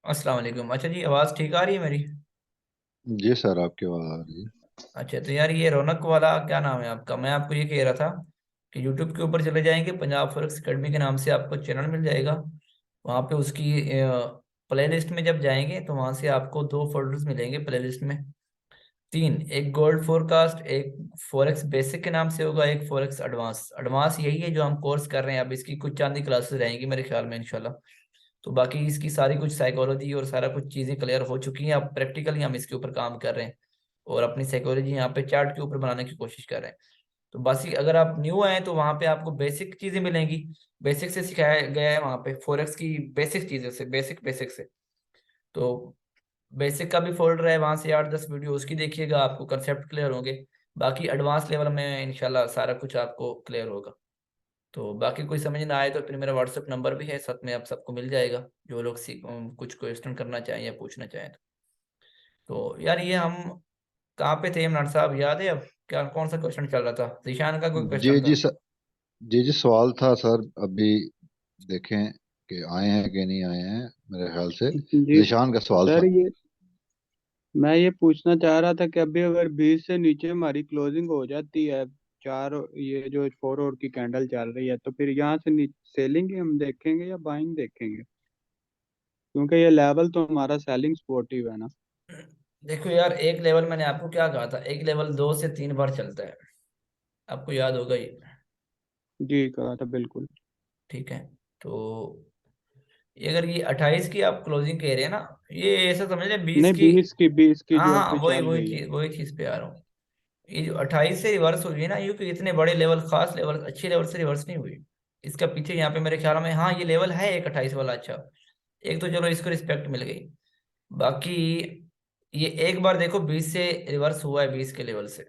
अस्सलाम वालेकुम। अच्छा जी, आवाज़ ठीक आ रही है मेरी? जी सर, आपकी आवाज़ आ रही है। अच्छा, तो यार ये रौनक वाला क्या नाम है आपका? मैं आपको ये कह रहा था कि यूट्यूब के ऊपर चले जाएंगे, पंजाब फॉरेक्स एकेडमी के नाम से आपको चैनल मिल जाएगा। वहाँ पे उसकी प्लेलिस्ट में जब जाएंगे तो वहाँ से आपको दो फोल्डर्स मिलेंगे प्लेलिस्ट में। तीन, एक गोल्ड फोरकास्ट, एक फॉरेक्स बेसिक के नाम से होगा, एक फॉरेक्स एडवांस। एडवांस यही है जो हम कोर्स कर रहे हैं। अब इसकी कुछ चांदी क्लासेस रहेंगी मेरे ख्याल में इंशाल्लाह। तो बाकी इसकी सारी कुछ साइकोलॉजी और सारा कुछ चीज़ें क्लियर हो चुकी हैं। अब प्रैक्टिकली हम इसके ऊपर काम कर रहे हैं और अपनी साइकोलॉजी यहाँ पे चार्ट के ऊपर बनाने की कोशिश कर रहे हैं। तो बस अगर आप न्यू आए तो वहाँ पे आपको बेसिक चीज़ें मिलेंगी। बेसिक से सिखाया गया है वहाँ पे फॉरेक्स की बेसिक चीज़ें से, बेसिक बेसिक से। तो बेसिक का भी फोल्डर है, वहाँ से 8-10 वीडियो उसकी देखिएगा, आपको कंसेप्ट क्लियर होंगे। बाकी एडवांस लेवल में इंशाल्लाह सारा कुछ आपको क्लियर होगा। तो बाकी कोई समझ ना आए तो फिर मेरा व्हाट्सएप नंबर भी है साथ में, आप सबको मिल जाएगा जो लोग कुछ क्वेश्चन करना चाहें या पूछना चाहें तो यार ये हम कहाँ पे थे इमरान साहब, याद है अब? क्या कौन सा क्वेश्चन चल रहा था? जीशान का कोई जी क्वेश्चन था? जी सर। जी जी, सवाल था सर। अभी देखें कि आए हैं कि नहीं आए हैं, मेरे ख्याल से जी जिशान का सवाल सर, था। ये मैं ये पूछना चाह रहा था कि अभी अगर 20 से नीचे हमारी क्लोजिंग हो जाती है, चार, ये जो 4 और की कैंडल चल रही है, तो फिर यहाँ से सेलिंग हम देखेंगे या बाइंग देखेंगे? क्योंकि ये लेवल तो हमारा सेलिंग सपोर्टिव है ना। देखो यार, एक लेवल मैंने आपको क्या कहा था, एक लेवल 2 से 3 बार चलता है, आपको याद होगा ये। जी कहा था बिल्कुल। ठीक है। तो ये अगर ये 28 की आप क्लोजिंग कह रहे हैं ना, ये ऐसा समझ लें 20 नहीं, की। 20 की हाँ जो हाँ, अभी वही चल वही रही है। चीज वही चीज पे आ रहा हूँ। ये जो 28 से रिवर्स हुई है ना, ये कोई इतने बड़े लेवल, खास लेवल, अच्छे लेवल से रिवर्स नहीं हुई। इसका पीछे यहाँ पे मेरे ख्याल में, हाँ ये लेवल है एक 28 वाला। अच्छा, एक तो चलो इसको रिस्पेक्ट मिल गई। बाकी ये एक बार देखो 20 से रिवर्स हुआ है, 20 के लेवल से।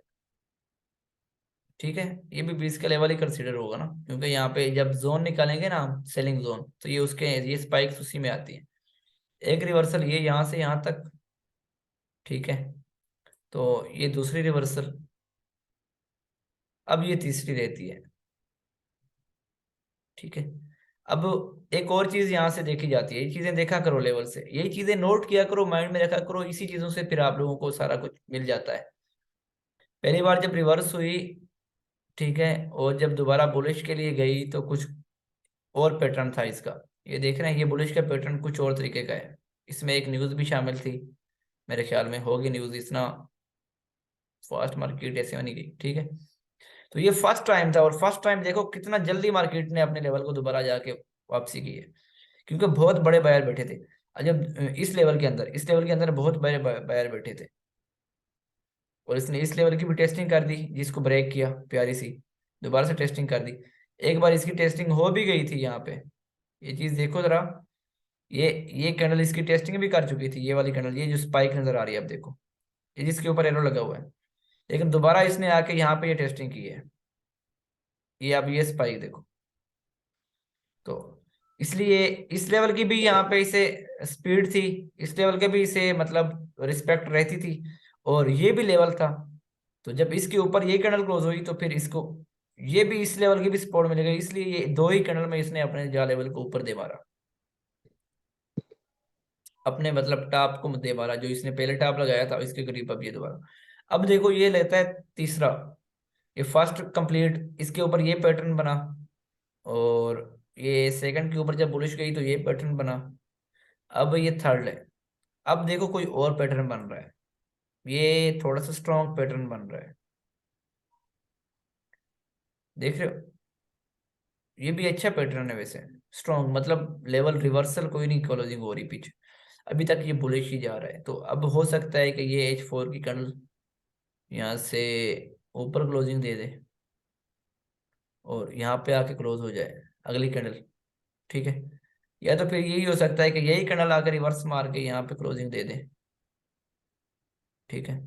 ठीक है, ये भी 20 का लेवल ही कंसीडर होगा ना, क्योंकि यहाँ पे जब जोन निकालेंगे ना हम, सेलिंग जोन, तो ये उसके, ये स्पाइक्स उसी में आती है। एक रिवर्सल ये यहाँ से यहाँ तक। ठीक है। तो ये दूसरी रिवर्सल। अब ये तीसरी रहती है। ठीक है। अब एक और चीज यहाँ से देखी जाती है, ये चीजें देखा करो लेवल से, यही चीजें नोट किया करो, माइंड में रखा करो, इसी चीजों से फिर आप लोगों को सारा कुछ मिल जाता है। पहली बार जब रिवर्स हुई, ठीक है, और जब दोबारा बुलिश के लिए गई तो कुछ और पैटर्न था इसका। ये देख रहे हैं, ये बुलिश का पैटर्न कुछ और तरीके का है। इसमें एक न्यूज भी शामिल थी, मेरे ख्याल में होगी न्यूज, इतना फास्ट मार्केट ऐसे नहीं गई। ठीक है। तो ये फर्स्ट टाइम था, और फर्स्ट टाइम देखो कितना जल्दी मार्केट ने अपने लेवल को दोबारा जाके वापसी की है, क्योंकि बहुत बड़े बायर बैठे थे। और जब इस लेवल के अंदर बहुत बड़े बायर बैठे थे, और इसने इस लेवल की भी टेस्टिंग कर दी, जिसको ब्रेक किया प्यारी सी, दोबारा से टेस्टिंग कर दी। एक बार इसकी टेस्टिंग हो भी गई थी यहाँ पे, ये चीज देखो जरा। ये ये कैंडल इसकी टेस्टिंग भी कर चुकी थी, ये वाली कैंडल, ये जो स्पाइक नजर आ रही है, अब देखो, ये जिसके ऊपर एरो लगा हुआ है। लेकिन दोबारा इसने आके यहाँ पे ये टेस्टिंग की है, ये अब ये स्पाइक देखो। तो इसलिए इस लेवल की भी यहाँ पे इसे स्पीड थी, इस लेवल के भी इसे मतलब रिस्पेक्ट रहती थी, और ये भी लेवल था। तो जब इसके ऊपर ये कैंडल क्लोज हुई तो फिर इसको ये भी इस लेवल की भी सपोर्ट मिलेगा, इसलिए ये दो ही कैंडल में इसने अपने जा लेवल को ऊपर दे मारा, अपने मतलब टॉप को दे मारा, जो इसने पहले टॉप लगाया था इसके करीब, अब ये दोबारा। अब देखो ये लेता है तीसरा, ये फर्स्ट कंप्लीट, इसके ऊपर ये पैटर्न बना, और ये सेकंड के ऊपर जब बुलिश गई तो ये पैटर्न बना। अब ये थर्ड है। अब देखो कोई और पैटर्न बन रहा है, ये थोड़ा सा स्ट्रॉन्ग पैटर्न बन रहा है, देख रहे हो? ये भी अच्छा पैटर्न है वैसे, स्ट्रॉन्ग मतलब लेवल रिवर्सल कोई नहीं क्लोजिंग हो रही पीछे, अभी तक ये बुलिश ही जा रहा है। तो अब हो सकता है कि ये H4 की कैंडल यहाँ से ऊपर क्लोजिंग दे दे और यहाँ पे आके क्लोज हो जाए अगली कैंडल। ठीक है। या तो फिर यही हो सकता है कि यही कैंडल आकर रिवर्स मार के यहाँ पे क्लोजिंग दे दे। ठीक है।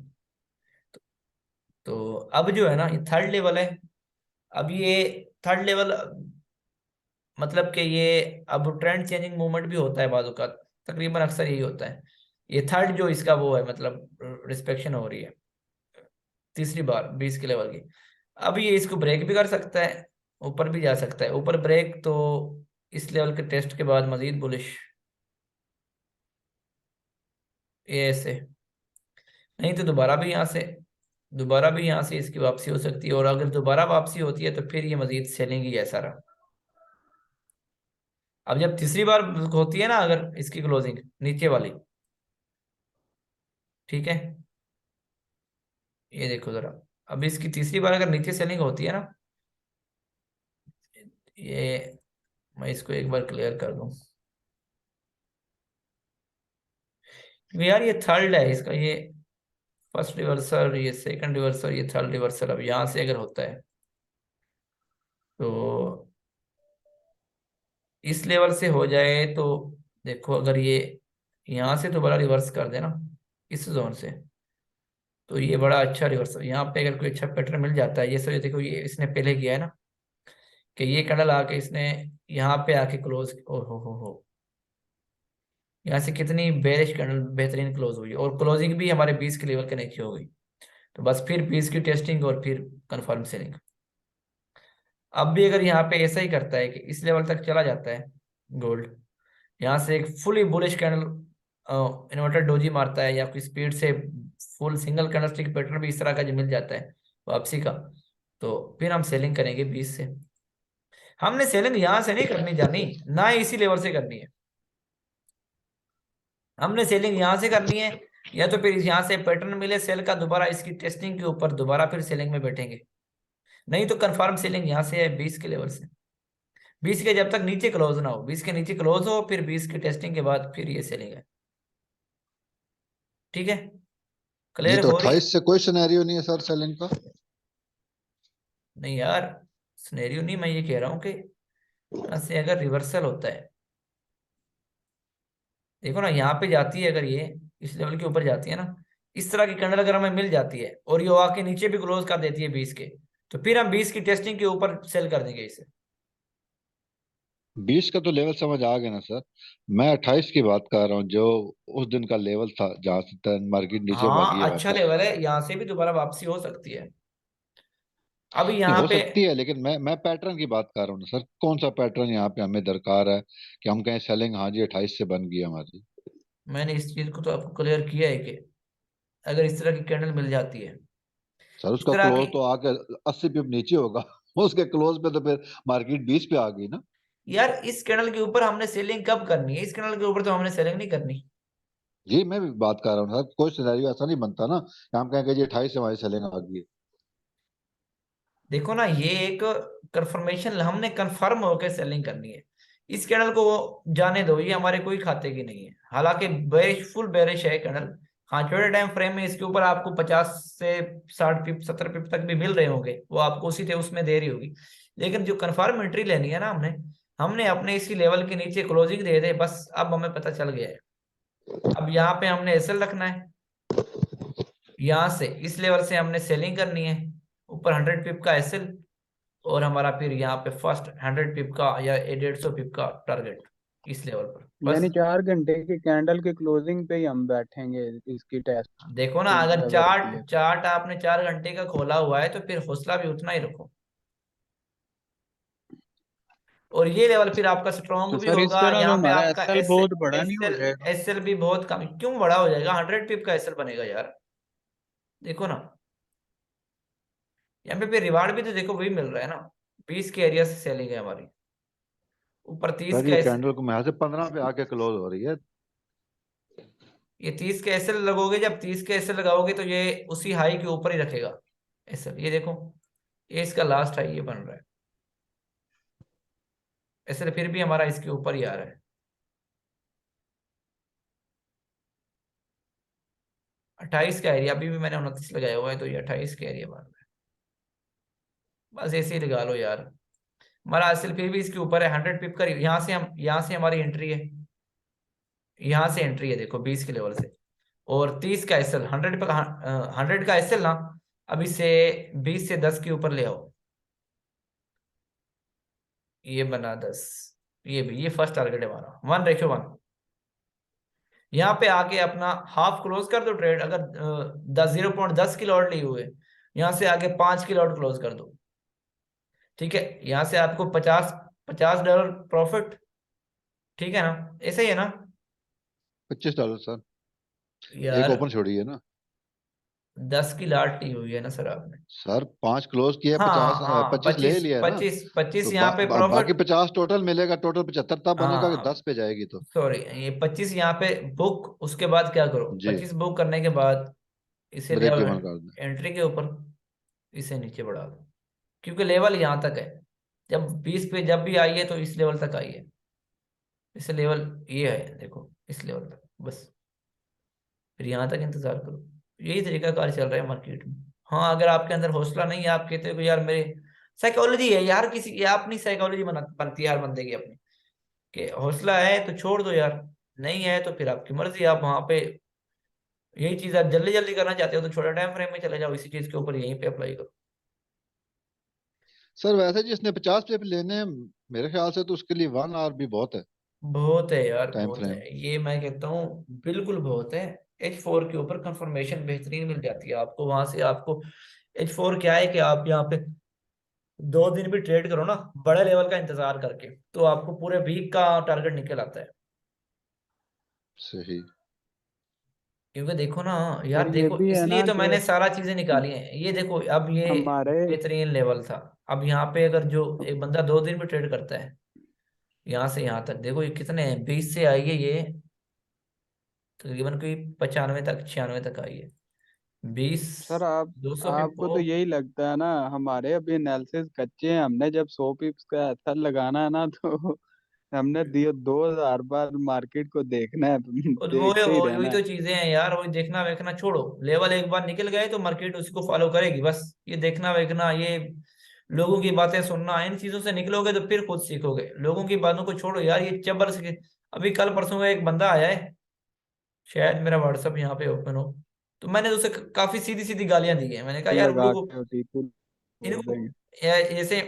तो अब जो है ना, ये थर्ड लेवल है। अब ये थर्ड लेवल मतलब कि ये अब ट्रेंड चेंजिंग मूवमेंट भी होता है बाजू का, तकरीबन अक्सर यही होता है। ये थर्ड जो इसका वो है, मतलब रिस्पेक्शन हो रही है तीसरी बार 20 के लेवल की। अब ये इसको ब्रेक भी कर सकता है, ऊपर भी जा सकता है, ऊपर ब्रेक तो इस लेवल के टेस्ट के बाद मजीद बुलिश। ये ऐसे, नहीं तो दोबारा भी यहाँ से इसकी वापसी हो सकती है, और अगर दोबारा वापसी होती है तो फिर ये मजीद सेलिंग ही ऐसा रहा। अब जब तीसरी बार होती है ना अगर इसकी क्लोजिंग नीचे वाली, ठीक है, ये देखो जरा, अब इसकी तीसरी बार अगर नीचे सेलिंग होती है ना, ये मैं इसको एक बार क्लियर कर दूं, यार ये थर्ड है इसका, ये फर्स्ट रिवर्सल, ये सेकंड रिवर्सल, ये थर्ड रिवर्सल। अब यहां से अगर होता है तो इस लेवल से हो जाए तो देखो, अगर ये यहां से दोबारा रिवर्स कर देना इस जोन से, तो ये बड़ा अच्छा रिवर्सल, यहाँ पे अगर कोई अच्छा पैटर्न मिल जाता है, ये सब देखो, ये इसने पहले किया है ना कि ये कैंडल आके इसने यहाँ पे आके क्लोज, ओ हो, यहाँ से कितनी बेरिश कैंडल बेहतरीन क्लोज हुई, और क्लोजिंग भी हमारे 20 के लेवल के नीचे हो गई। तो बस फिर 20 की टेस्टिंग और फिर कंफर्म सेलिंग। अब भी अगर यहाँ पे ऐसा ही करता है कि इस लेवल तक चला जाता है गोल्ड, यहाँ से एक fully bullish candle inverter doji मारता है, या कोई स्पीड से फुल सिंगल कैंडलस्टिक पैटर्न भी इस तरह का जो मिल जाता है वापसी का, तो फिर हम सेलिंग करेंगे 20 से। हमने सेलिंग यहाँ से नहीं करनी जानी, ना ही इसी लेवल से करनी है, हमने सेलिंग यहाँ से करनी है, या तो फिर यहाँ से पैटर्न मिले सेल का दोबारा इसकी टेस्टिंग के ऊपर, दोबारा फिर सेलिंग में बैठेंगे। नहीं तो कंफर्म सेलिंग यहाँ से है 20 के लेवल से, 20 के जब तक नीचे क्लोज ना हो, 20 के नीचे क्लोज हो, फिर 20 की टेस्टिंग के बाद फिर ये सेलिंग है। ठीक है, ये क्लियर तो हो रही है? 28 से कोई सिनेरियो नहीं है सर सेलिंग का। नहीं यार, सिनेरियो नहीं, मैं ये कह रहा हूँ कि यहाँ से अगर रिवर्सल होता है, देखो ना यहाँ पे जाती है, अगर ये इस लेवल के ऊपर जाती है ना, इस तरह की कैंडल अगर हमें मिल जाती है और ये आके नीचे भी क्लोज कर देती है 20 के, तो फिर हम 20 की टेस्टिंग के ऊपर सेल कर देंगे इसे। 20 का तो लेवल समझ आ गया ना सर। मैं 28 की बात कर रहा हूँ, जो उस दिन का लेवल था जहां से मार्केट नीचे भागी है हाँ अच्छा वापस। लेवल है, यहाँ से भी दोबारा वापसी हो सकती है। अभी नहीं यहाँ हो पे सकती है, लेकिन मैं पैटर्न की बात कर रहा हूँ ना सर, कौन सा पैटर्न यहाँ पे हमें दरकार है कि हम कहें सेलिंग हाँ जी 28 से बन गई हमारी। मैंने इस चीज को तो आपको क्लियर किया है कि अगर इस तरह की कैंडल मिल जाती है, सर इस उसका तरह की, क्लोज तो आके 80 पिप नीचे होगा उसके क्लोज पे तो फिर मार्केट 20 पे आ गई ना। यार इस कैंडल के ऊपर हमने सेलिंग कब करनी है? इस कैंडल के ऊपर तो हमने सेलिंग नहीं करनी। जी मैं भी बात कर रहा हूँ सर, कोई सिनेरियो ऐसा नहीं बनता ना कि हम कहें कि जी 28 से हमारी सेलिंग आ गई है। देखो ना, ये एक कंफर्मेशन, हमने कंफर्म होकर सेलिंग करनी है। इस कैंडल को जाने दो, ये हमारे कोई खाते की नहीं है, हालांकि बेरिश, फुल बेरिश है कैंडल। हाँ, छोटे टाइम फ्रेम में इसके ऊपर आपको 50 से 60 पिप 70 पिप तक भी मिल रहे होंगे, वो आपको उसी थे उसमें दे रही होगी। लेकिन जो कंफर्म एंट्री लेनी है ना, हमने हमने अपने इसी लेवल के नीचे क्लोजिंग दे दे बस, अब हमें पता चल गया है। अब यहाँ पे हमने एसएल रखना है, यहाँ से इस लेवल से हमने सेलिंग करनी है, ऊपर 100 पिप का एसएल, और हमारा फिर यहाँ पे फर्स्ट 100 पिप का या 150 पिप का टारगेट इस लेवल पर बस। यानी 4 घंटे की कैंडल के क्लोजिंग पे ही हम बैठेंगे इसकी देखो ना, टेस्टिंग अगर लेवल के चार्ट लिए। चार्ट आपने 4 घंटे का खोला हुआ है तो फिर हौसला भी उतना ही रखो, और ये लेवल फिर आपका स्ट्रॉन्ग तो भी सर इस होगा। तरह तो यहाँ पे हमारा आपका एसएल एस बहुत बड़ा नहीं हो एसएल जाएगा? एसएल भी बहुत कम, क्यों बड़ा हो जाएगा? 100 पिप का एसएल बनेगा यार, देखो ना, यहाँ पे फिर रिवार्ड भी तो देखो वही मिल रहा है ना, 20 के एरिया से सेलिंग है हमारी, ऊपर 30 सर का ये कैंडल को यहाँ से 15 पे आके क्लोज हो रही है। ये 30 के एसएल लगोगे, जब 30 के एसएल लगाओगे तो ये उसी हाई के ऊपर ही रखेगा एसएल, ये देखो, ये इसका लास्ट हाई ये बन रहा है, एसएल फिर भी हमारा इसके ऊपर ही आ रहा है। 28 का एरिया, अभी भी मैंने 29 लगाया हुआ है, तो ये 28 का एरिया बन रहा है। बस ऐसे ही लगा लो यार, हमारा एसएल फिर भी इसके ऊपर है, 100 पिप का, यहाँ से हमारी एंट्री है, यहाँ से एंट्री है देखो 20 के लेवल से, और 30 का एसएल, 100 का एसएल ना, अब इसे 20 से 10 के ऊपर ले आओ, ये बना 10, ये भी, ये फर्स्ट टारगेट है हमारा 1:1। यहाँ पे आके अपना हाफ क्लोज कर दो ट्रेड, अगर 0.10 की लॉट ली हुए, यहाँ से आगे 5 की लॉट क्लोज कर दो, ठीक है, यहाँ से आपको 50 $50 प्रॉफिट, ठीक है ना, ऐसे ही है ना? $25 सर। यार एक ओपन छोड़ी है ना 10 की लाट ली हुई है ना सर आपने। सर, 5 क्लोज किए, हाँ 50 हाँ, 25 ले 25 लिया है ना। 25 25 तो यहाँ पे बाकी प्रॉफिट। 50 टोटल मिलेगा, टोटल 75 तब बनेगा कि हाँ 10 पे जाएगी तो। सॉरी, ये 25 यहाँ पे बुक, उसके बाद क्या करो, जी। 25 बुक करने के बाद इसे ले ब्रेक आओ इवन कर दें। एंट्री के ऊपर, इसे नीचे बढ़ा दो, क्योंकि लेवल यहाँ तक है। जब 20 पे जब भी आई है तो इस लेवल तक आई है, इस लेवल ये है देखो, इस लेवल तक बस, फिर यहाँ तक इंतजार करो। यही तरीका कार चल रहा है मार्केट में। हाँ अगर आपके अंदर हौसला नहीं है, आप कहते हो कि यार मेरे, साइकोलॉजी है यार, किसी की अपनी साइकोलॉजी बनती है हर बंदे की अपनी, कि हौसला है तो छोड़ दो यार, नहीं है तो फिर आपकी मर्जी, आप वहां पे यही चीज आप जल्दी जल्दी करना चाहते हो तो छोटा टाइम फ्रेम में चले जाओ, इसी चीज के ऊपर यहीं पे अप्लाई करो। सर वैसे जिसने 50 पे लेने हैं, मेरे ख्याल से तो उसके लिए 1 आवर भी बहुत है बहुत है यार, टाइम बहुत फ्रेम। है, ये मैं कहता हूँ बिल्कुल बहुत है। H4 के ऊपर कंफर्मेशन बेहतरीन मिल जाती है आपको, वहां से आपको H4 क्या है कि आप यहाँ पे 2 दिन भी ट्रेड करो ना बड़े लेवल का इंतजार करके, तो आपको पूरे वीक का टारगेट निकल आता है। सही। क्योंकि देखो ना और यार, ये देखो भी है इसलिए ना तो कि मैंने सारा चीजें निकाली हैं, ये देखो अब ये हमारे बेहतरीन लेवल था। अब यहाँ पे अगर जो एक बंदा 2 दिन भी ट्रेड करता है, यहाँ से यहाँ तक देखो ये कितने हैं, 20 से आई है ये तकरीबन कोई 95 तक 96 तक आई है। 20, सर आप 200 आपको पिप तो यही लगता है ना, हमारे अभी एनालिसिस कच्चे हैं। हमने जब 100 पिप्स का असर लगाना है ना तो हमने दिए 2,000 बार मार्केट को देखना है, और वो देखते ही वही रहना तो है। चीजें हैं यार, वही देखना वेखना छोड़ो, लेवल एक बार निकल गए तो मार्केट उसको फॉलो करेगी बस। ये देखना वेखना, ये लोगों की बातें सुनना, इन चीजों से निकलोगे तो फिर खुद सीखोगे, लोगों की बातों को छोड़ो यार, ये जबर से। अभी कल परसों का एक बंदा आया है, शायद मेरा व्हाट्सअप यहाँ पे ओपन हो, तो मैंने तो उसे काफी सीधी सीधी गालियां दी है, मैंने कहा यार उन लगा लोगों के ओटीपी बोल इनको देंगे। ऐसे,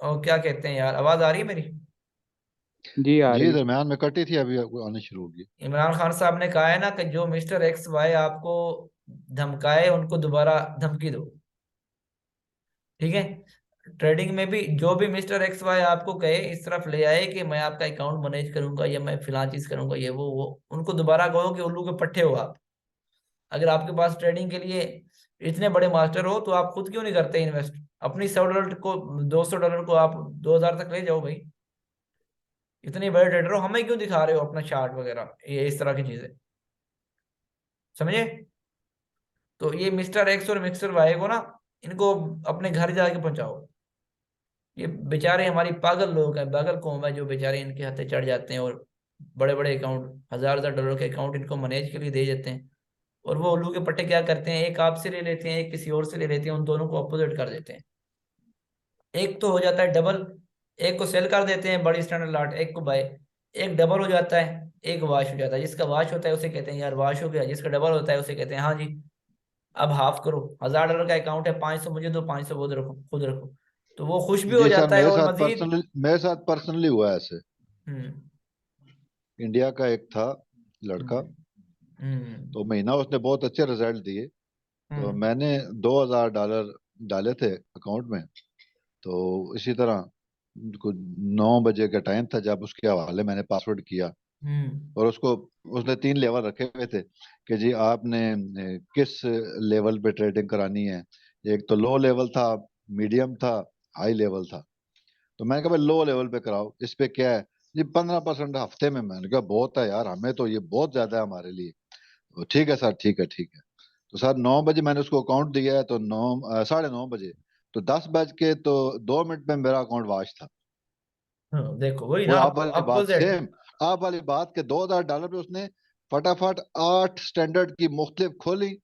क्या कहते हैं यार, आवाज आ रही है मेरी? जी आ जी, रही है। दरम्यान में कटी थी, अभी आनी शुरू होगी। इमरान खान साहब ने कहा है ना कि जो मिस्टर एक्स वाई आपको धमकाए उनको दोबारा धमकी दो, ठीक है। ट्रेडिंग में भी जो भी मिस्टर एक्स वाई आपको कहे इस तरफ ले आए कि मैं आपका अकाउंट मैनेज करूंगा या मैं फिलहाल चीज करूंगा, ये वो उनको दोबारा कहो कि उल्लू के पट्टे हो आप। अगर आपके पास ट्रेडिंग के लिए इतने बड़े मास्टर हो तो आप खुद क्यों नहीं करते इन्वेस्ट, अपनी $100 को, $200 को आप 2,000 तक ले जाओ भाई। इतने बड़े ट्रेडर हो, हमें क्यों दिखा रहे हो अपना चार्ट वगैरह, ये इस तरह की चीजें, समझे? तो ये मिस्टर एक्स और मिस्टर वाई को ना, इनको अपने घर जाके पहुंचाओ। ये बेचारे हमारी पागल लोग हैं, पागल कौम है जो बेचारे इनके हाथे चढ़ जाते हैं, और बड़े बड़े अकाउंट, $1,000 के अकाउंट इनको मैनेज के लिए दे देते हैं, और वो उल्लू के पट्टे क्या करते हैं, एक आपसे ले लेते हैं एक किसी और से ले लेते हैं, उन दोनों को अपोजिट कर देते हैं। एक तो हो जाता है डबल, एक को सेल कर देते हैं बड़ी स्टैंडर्ड लाट, एक को बाय, एक डबल हो जाता है, एक वाश हो जाता है। जिसका वाश होता है उसे कहते हैं यार वाश हो गया, जिसका डबल होता है उसे कहते हैं हाँ जी अब हाफ करो, $1,000 का अकाउंट है, 500 मुझे दो, 500 खुद रखो। तो वो खुश भी हो जी सर, जाता है और मजीद। मेरे साथ पर्सनली हुआ है ऐसे। हम्म इंडिया का एक था लड़का, हम्म हम्म तो महीना उसने बहुत अच्छे रिजल्ट दिए। तो हम्म मैंने $2,000 डाले थे अकाउंट में। तो इसी तरह कुछ 9 बजे का टाइम था जब उसके हवाले मैंने पासवर्ड किया। हम्म और उसको, उसने 3 लेवल रखे हुए थे कि जी आपने किस लेवल पे ट्रेडिंग करानी है। एक तो लो लेवल था, मीडियम था, हाई लेवल था। तो मैंने कहा भाई लो लेवल पे कराओ, इस पे क्या है जी, 15% हफ्ते में। मैंने कहा बहुत है यार, हमें तो ये बहुत ज्यादा है हमारे लिए। तो ठीक है सर, ठीक है ठीक है। तो सर 9 बजे मैंने उसको अकाउंट दिया है, तो 9, 9:30 बजे, तो 10 बज के तो 2 मिनट में मेरा अकाउंट वाश था। हाँ, देखो वही वो ना, आप वाली बात अपोजिट। सेम, आप वाली बात के $2,000 पे उसने फटाफट 8 स्टैंडर्ड की मुख्तलिफ खोली।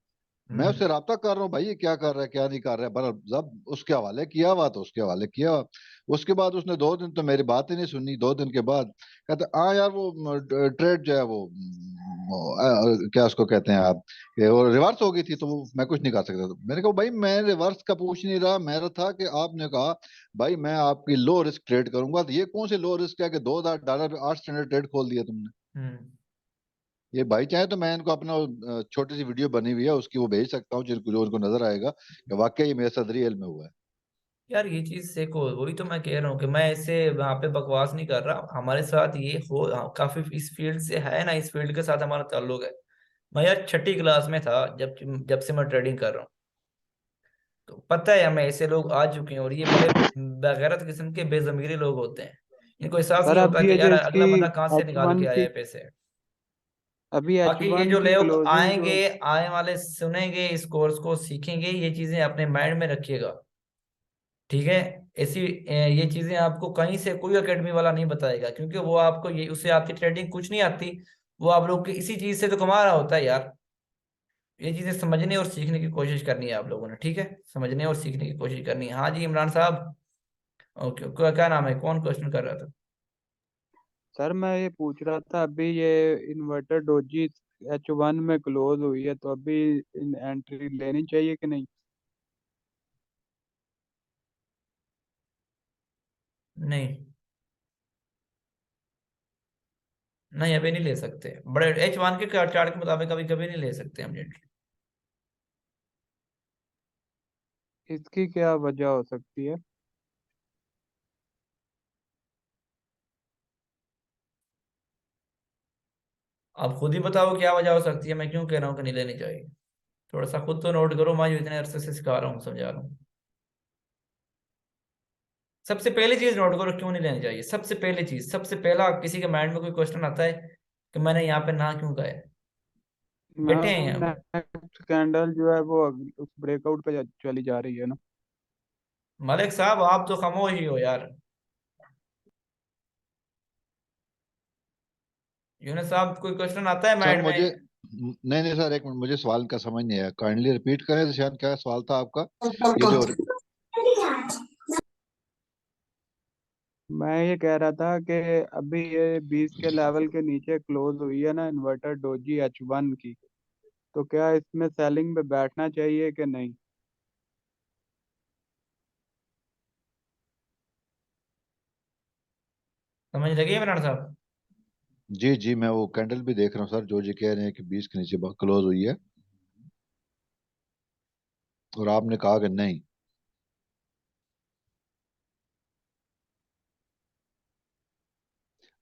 मैं हम्म उससे रब्ता कर रहा हूँ, भाई ये क्या कर रहा है क्या नहीं कर रहा है, पर जब उसके हवाले किया हुआ तो उसके हवाले किया हुआ। उसके बाद उसने 2 दिन तो मेरी बात ही नहीं सुनी। 2 दिन के बाद कहते हाँ यार वो ट्रेड जो है वो क्या उसको कहते हैं आप, कि वो रिवर्स हो गई थी, तो वो मैं कुछ नहीं कर सकता था। मैंने कहा भाई मैं रिवर्स का पूछ नहीं रहा, मेरा था कि आपने कहा भाई मैं आपकी लो रिस्क ट्रेड करूंगा, तो ये कौन से लो रिस्क है कि $2,000 पे 8 स्टैंडर्ड ट्रेड खोल दिया तुमने। हम्म ये भाई चाहे तो मैं इनको अपना छोटी सी वीडियो बनी हुई है उसकी वो भेज सकता हूँ, जिनको जो उनको नजर आएगा कि वाकई ये मेरे साथ रियल में हुआ है। यार ये चीज देखो, वही तो मैं कह रहा हूँ कि मैं ऐसे वहां पे बकवास नहीं कर रहा, हमारे साथ ये हो, काफी इस फील्ड से है ना, इस फील्ड के साथ हमारा ताल्लुक है। मैं यार छठी क्लास में था जब जब से मैं ट्रेडिंग कर रहा हूँ। तो पता है हमें ऐसे लोग आ चुके हैं, और ये बड़े बेगैरत किस्म के बेजमीरे लोग होते हैं। इनको एहसास सर नहीं होता अभी ये कि जो यार इसकी अगला बंदा कहाँ से एच निकाल के वन आया की है पैसे। अभी एच बाकी ये वन जो की लोग क्लोजिंग आएंगे, जो आने वाले सुनेंगे, इस कोर्स को सीखेंगे, ये चीजें अपने माइंड में रखिएगा। ठीक है। ऐसी ये चीजें आपको कहीं से कोई एकेडमी वाला नहीं बताएगा, क्योंकि वो आपको ये उससे आपकी ट्रेडिंग कुछ नहीं आती। वो आप लोग की इसी चीज से तो कमा रहा होता है यार। ये चीजें समझने और सीखने की कोशिश करनी है आप लोगों ने, ठीक है। समझने और सीखने की कोशिश करनी है। हाँ जी, इमरान साहब। ओके, क्या नाम है, कौन क्वेश्चन कर रहा था? सर मैं ये पूछ रहा था, अभी ये इन्वर्टर डोजी H1 में क्लोज हुई है, तो अभी एंट्री लेनी चाहिए कि नहीं? नहीं, नहीं अभी नहीं ले सकते। बड़े H1 के चार्ट के मुताबिक अभी कभी नहीं ले सकते हम एंट्री। इसकी क्या वजह हो सकती है? आप खुद ही बताओ क्या वजह हो सकती है, मैं क्यों कह रहा हूँ कि नहीं लेनी चाहिए। थोड़ा सा खुद तो नोट करो, मैं जो इतने अरसे से सिखा रहा हूँ, समझा रहा हूँ। सबसे पहली चीज नोट करो क्यों नहीं लेनी चाहिए। सबसे पहली चीज, सबसे पहला किसी के माइंड में कोई क्वेश्चन आता है कि मैंने यहाँ पे ना क्यों कहा है। बैठे हैं यहाँ पे। नेक्स्ट कैंडल जो है वो उस ब्रेकआउट पे चली जा रही है ना? मलिक साहब, आप तो खामोश ही हो यार। यूनुस साहब, कोई क्वेश्चन आता है सर माइंड मुझे, में? नहीं नहीं सर, एक मिनट, मुझे सवाल का समझ नहीं आया, काइंडली रिपीट करें तो। शायद क्या सवाल था आपका? ये जो मैं ये कह रहा था कि अभी ये 20 के लेवल के नीचे क्लोज हुई है ना इन्वर्टर डोजी H1 की, तो क्या इसमें सेलिंग में बैठना चाहिए कि नहीं? समझ लगी इमरान साहब? जी जी, मैं वो कैंडल भी देख रहा हूँ सर, जो जी कह रहे हैं कि 20 के नीचे क्लोज हुई है, और आपने कहा कि नहीं।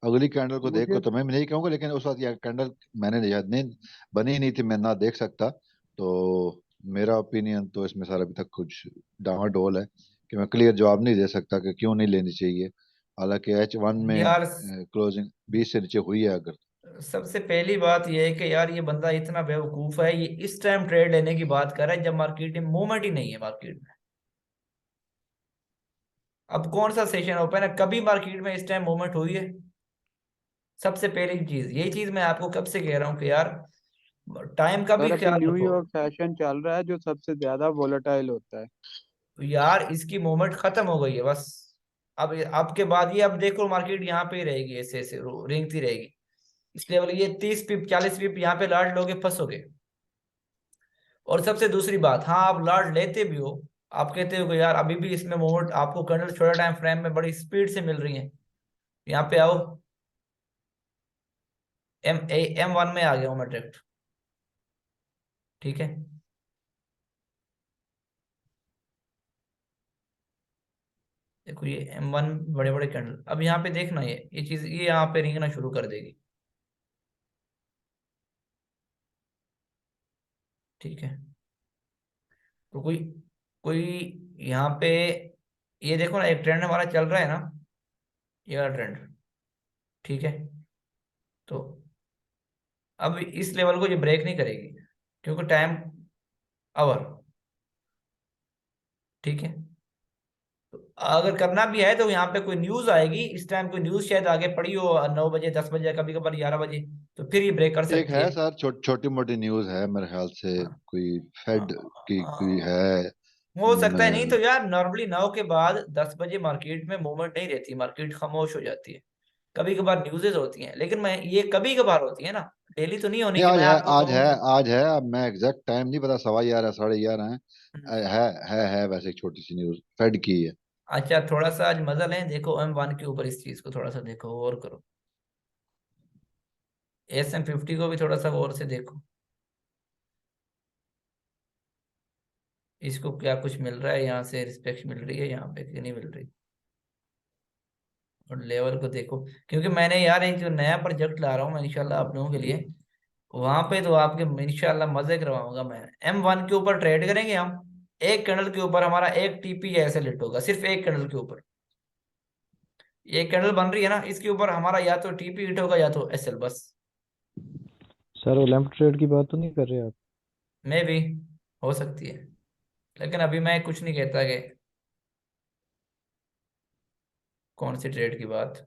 अगली कैंडल को देखो मुझे तो मैं भी नहीं कहूंगा, लेकिन उस वक्त यह कैंडल मैंने शायद नहीं बनी ही नहीं थी, मैं ना देख सकता। तो मेरा ओपिनियन तो इसमें सर अभी तक कुछ डामाडोल है, कि मैं क्लियर जवाब नहीं दे सकता कि क्यों नहीं लेनी चाहिए। हालांकि H1 में यार, क्लोजिंग 20 से नीचे हुई है अगर। सबसे पहली बात यह है कि यार ये बंदा इतना बेवकूफ है, ये इस टाइम ट्रेड लेने की बात कर रहा है जब मार्केट में मूवमेंट ही नहीं है मार्केट में। अब कौन सा सेशन ओपन है, कभी मार्केट में इस टाइम मूवमेंट हुई है? सबसे पहली चीज, यही चीज मैं आपको कब से कह रहा हूँ कि यार टाइम का भी सर अभी ख्याल रखो। न्यूयॉर्क सेशन चल रहा है जो सबसे ज्यादा वोलेटाइल होता है। तो यार इसकी मूवमेंट खत्म हो गई है बस। अब के बाद ये, अब देखो मार्केट यहाँ पे ही रहेगी, ऐसे ऐसे रेंगती रहेगी। इस लेवल ये 30 पिप 40 पिप यहाँ पे लाट लोगे, फंसोगे। और सबसे दूसरी बात, हाँ आप लाट लेते भी हो, आप कहते हो कि यार अभी भी इसमें मूवमेंट आपको कर्नल छोटा टाइम फ्रेम में बड़ी स्पीड से मिल रही है। यहाँ पे आओ, M1 में आ गया हूँ मैं डायरेक्ट। ठीक है। देखो ये M1 बड़े बड़े कैंडल, अब यहाँ पे देखना, ये चीज ये यहाँ पे रिंगना शुरू कर देगी। ठीक है। तो कोई कोई यहाँ पे, ये देखो ना, एक ट्रेंड हमारा चल रहा है ना, ये वाला ट्रेंड। ठीक है। तो अब इस लेवल को ये ब्रेक नहीं करेगी, क्योंकि टाइम आवर। ठीक है। तो अगर करना भी है तो यहाँ पे कोई न्यूज आएगी, इस टाइम कोई न्यूज शायद आगे पड़ी हो, 9 बजे 10 बजे, कभी कभार 11 बजे, तो फिर ये ब्रेक कर एक सकती है है। सर, छोटी मोटी न्यूज है मेरे ख्याल से, हाँ। कोई फेड की कोई हाँ, है। हो सकता है। नहीं तो मैं यार नॉर्मली 9 के बाद 10 बजे मार्केट में मूवमेंट नहीं रहती, मार्केट खामोश हो जाती है। कभी कभार न्यूज़ेस होती हैं, लेकिन मैं ये कभी कभार होती है ना, डेली तो नहीं होनी नहीं, कि आज मैं है, आपको आज कहूँ है, कि। आज है, अब मैं एग्जैक्ट टाइम नहीं पता, 11:15 11:30 है। हम्म। है वैसे एक छोटी सी न्यूज फेड की है। अच्छा, थोड़ा सा आज मजा लें, देखो M1 के ऊपर इस चीज को थोड़ा सा देखो और करो। SM50 को भी थोड़ा सा और से देखो, इसको क्या कुछ मिल रहा है यहाँ से, रिस्पेक्ट मिल रही है यहाँ पे कि नहीं मिल रही। और लेवल को देखो, क्योंकि मैंने यार एक जो नया प्रोजेक्ट ला रहा हूँ मैं इंशाल्लाह आप लोगों के लिए, वहां पे तो आपके इंशाल्लाह मजे करवाऊंगा मैं। M1 के ऊपर ट्रेड करेंगे हम। एक कैंडल के ऊपर हमारा एक TP ऐसे लिट होगा, सिर्फ एक कैंडल के ऊपर। ये कैंडल बन रही है ना, इसके ऊपर हमारा या तो TP हिट होगा या तो SL बस। सर ओलंप ट्रेड की बात तो नहीं कर रहे आप? मे भी हो सकती है, लेकिन अभी मैं कुछ नहीं कहता कि कौन सी ट्रेड की बात।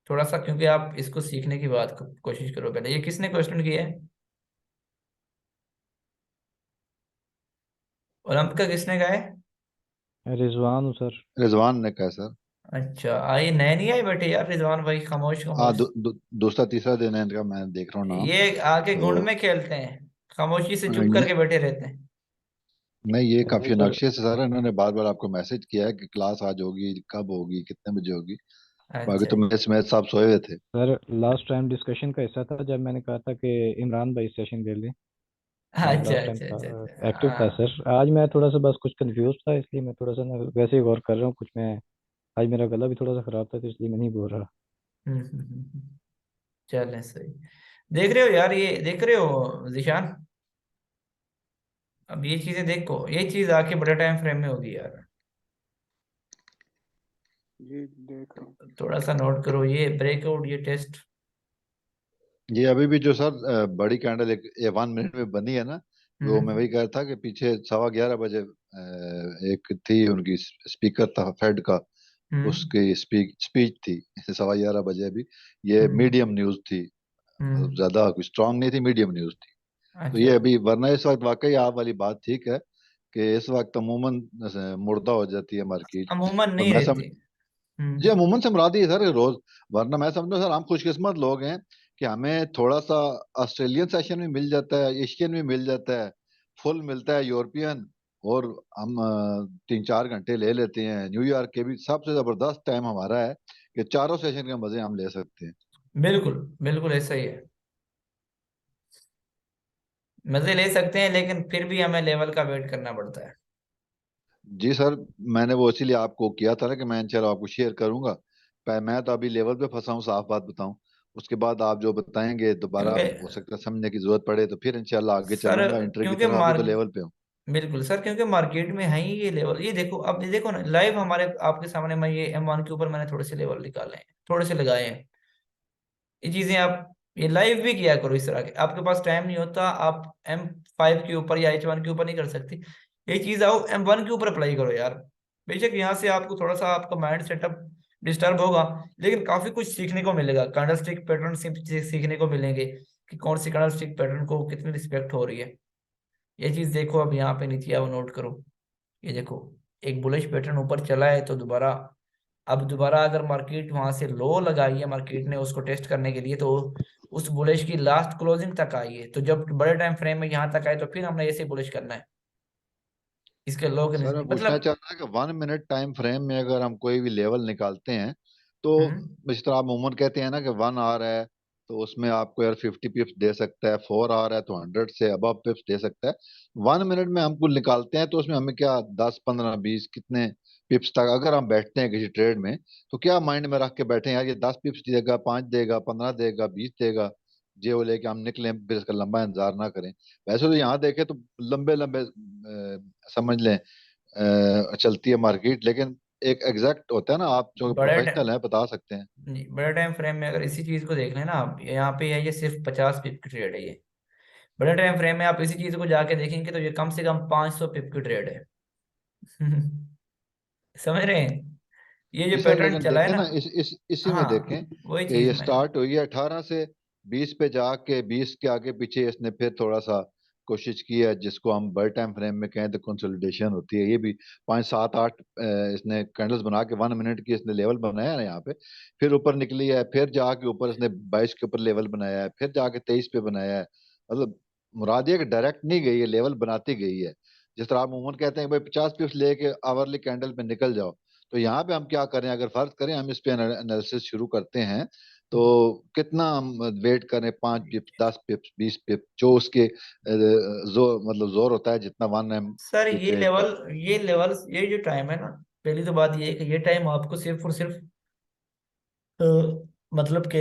थोड़ा सा क्योंकि आप इसको सीखने की बात कोशिश करो पहले। ये किसने क्वेश्चन किया है? ओलंप का किसने कहा है? रिजवान हूँ सर। रिजवान ने कहा सर। अच्छा, आइए नए नहीं आए बेटे यार रिजवान भाई, खामोश हाँ, खामोश। दूसरा तीसरा दिन है इनका, मैं देख रहा हूँ नाम। ये आके घुंड तो में खेलते हैं, खामोशी से चुप ये करके बैठे रहते हैं। नहीं, ये नहीं काफी सर। नक्शे से सर, इन्होंने बार बार आपको मैसेज किया है कि क्लास आज होगी, कब होगी, कितने बजे होगी। बाकी अच्छा तो मैथ मैथ साहब सोए हुए थे। सर लास्ट टाइम डिस्कशन का हिस्सा था जब मैंने कहा था कि इमरान भाई सेशन ले लें। मैं अच्छा लास्ट टाइम अच्छा था, अच्छा अच्छा, एक्टिव था हाँ। सर। आज मैं थोड़ा सा बस कुछ कंफ्यूज था, इसलिए मैं थोड़ा सा ना वैसे ही गौर कर रहा हूँ कुछ मैं। आज मेरा गला भी थोड़ा सा खराब था तो इसलिए मैं नहीं बोल रहा। चलें सही। देख रहे हो यार, ये देख रहे हो जिशान? अब ये चीजें देखो, ये चीज आके बड़े टाइम फ्रेम में होगी यार। जी देख रहा हूँ। थोड़ा सा नोट करो ये ब्रेकआउट, ये टेस्ट। ये अभी भी जो सर बड़ी कैंडल एक ये 1 मिनट में बनी है ना, वो मैं हम्म वही कह रहा था कि पीछे 11:15 बजे एक थी उनकी, स्पीकर था फेड का, हम्म उसकी स्पीच थी 11:15 बजे भी। ये हम्म मीडियम न्यूज थी, मतलब हम्म। ज्यादा स्ट्रांग नहीं थी, मीडियम न्यूज थी। तो अच्छा। ये अभी, वरना इस वक्त वाकई आप वाली बात ठीक है कि इस वक्त अमूमन मुर्दा हो जाती है मार्केट। अमूमन और नहीं मैं समझ, रहती। जी हम्म। अमूमन से मुराद ही है सर रोज। वरना मैं समझता हूँ सर, हम खुशकिस्मत लोग हैं कि हमें थोड़ा सा ऑस्ट्रेलियन सेशन भी मिल जाता है, एशियन भी मिल जाता है, फुल मिलता है यूरोपियन। और हम 3-4 घंटे ले लेते हैं। न्यूयॉर्क के भी सबसे जबरदस्त टाइम हमारा है कि चारों सेशन के मजे हम ले सकते हैं। बिल्कुल बिल्कुल ऐसा ही है। मजे ले सकते हैं, लेकिन फिर भी हमें लेवल का वेट करना पड़ता है। जी सर, मैंने वो इसीलिए आपको किया था ना कि मैं चलो आपको शेयर करूंगा। मैं तो अभी लेवल पे फंसा हूँ, साफ बात बताऊं। उसके बाद आप जो बताएंगे दोबारा क्योंकि हो सकता है समझने की जरूरत पड़े, तो फिर इंशाल्लाह आगे सर, चलूंगा इंटर की क्योंकि तरफ। अभी तो लेवल पे हूँ। बिल्कुल सर, क्योंकि मार्केट में है ही ये लेवल। ये देखो, अब ये देखो ना लाइव हमारे आपके सामने, मैं ये M1 के ऊपर मैंने थोड़े से लेवल निकाले हैं, थोड़े से लगाए हैं। ये चीजें आप ये लाइव भी किया करो। इस तरह के आपके पास टाइम नहीं होता, आप M5 के ऊपर या H1 के ऊपर नहीं कर सकती। ये चीज आओ M1 के ऊपर अप्लाई करो यार। बेशक यहाँ से आपको थोड़ा सा आपका माइंड सेटअप डिस्टर्ब होगा, लेकिन काफी कुछ सीखने को मिलेगा। कैंडल स्टिक पैटर्न सीखने को मिलेंगे कि कौन सी कैंडल स्टिक पैटर्न को कितनी रिस्पेक्ट हो रही है। ये चीज देखो, अब यहाँ पे नीचे आओ, नोट करो। ये देखो, एक बुलिश पैटर्न ऊपर चला है तो दोबारा, अब दोबारा अगर मार्केट वहां से लो लगाई है मार्केट ने उसको टेस्ट करने के लिए, तो उस बुलिश की लास्ट क्लोजिंग तक आई है। तो जब बड़े टाइम फ्रेम में यहाँ तक आए तो फिर हमने ऐसे बुलिश करना है। इसके लो के सर मैं पूछना मतलब। चाह रहा था कि 1 मिनट टाइम फ्रेम में अगर हम कोई भी लेवल निकालते हैं, तो हम्म। जिस तरह आप अमूमन कहते हैं ना कि 1 आवर है, तो उसमें आपको यार 50 पिप्स दे सकता है। 4 आवर है तो 100 से अब पिप्स दे सकता है। 1 मिनट में हम कुछ निकालते हैं तो उसमें हमें क्या 10-15-20 कितने पिप्स तक अगर हम बैठते हैं किसी ट्रेड में, तो क्या माइंड में रख के बैठे हैं यार ये 10 पिप्स देगा, 5 देगा, 15 देगा, 20 देगा, जे वो लेके हम निकले, फिर इसका लंबा इंतजार ना करें। वैसे तो यहाँ देखे तो लंबे लंबे समझ लें चलती है मार्केट, लेकिन एक एग्जैक्ट होता है ना, आप जो बड़े प्रोफेशनल हैं बता सकते हैं। बड़े टाइम फ्रेम में अगर इसी चीज को देख लें ना आप, यहाँ पे है ये सिर्फ 50 पिप की ट्रेड है ये। बड़े टाइम फ्रेम में आप इसी चीज को जाके देखेंगे तो ये कम से कम 500 पिप की ट्रेड है। समझ रहे हैं? ये जी जो सर, पैटर्न लेकिन चला है देखें ना। ना इस इसी में हाँ, देखें वही कि चीज ये मैं। स्टार्ट हुई है 18 से 20 पे जाके 20 के आगे पीछे इसने फिर थोड़ा सा कोशिश की है, जिसको हम बड़े टाइम फ्रेम में कहें तो कंसोलिडेशन होती है। ये भी 5-7-8 इसने कैंडल्स बना के 1 मिनट की इसने लेवल बनाया है ना यहाँ पे। फिर ऊपर निकली है, फिर जाके ऊपर इसने 22 के ऊपर लेवल बनाया है, फिर जाके 23 पे बनाया है। मतलब मुराद ये कि डायरेक्ट नहीं गई है, लेवल बनाती गई है। जिस तरह आप अमूमन कहते हैं कि भाई 50 पिप्स लेके आवरली कैंडल पे निकल जाओ, तो यहाँ पे हम क्या करें, अगर फर्ज करें हम इस पे एनालिसिस शुरू करते हैं, तो कितना हम वेट करें, 5 पिप्स, 10 पिप्स, 20 पिप्स, जो उसके जोर मतलब जोर होता है जितना 1 एम सर की ये ट्रेड का। लेवल, ये लेवल, ये जो टाइम है ना, पहली तो बात ये है कि ये टाइम आपको सिर्फ और सिर्फ मतलब कि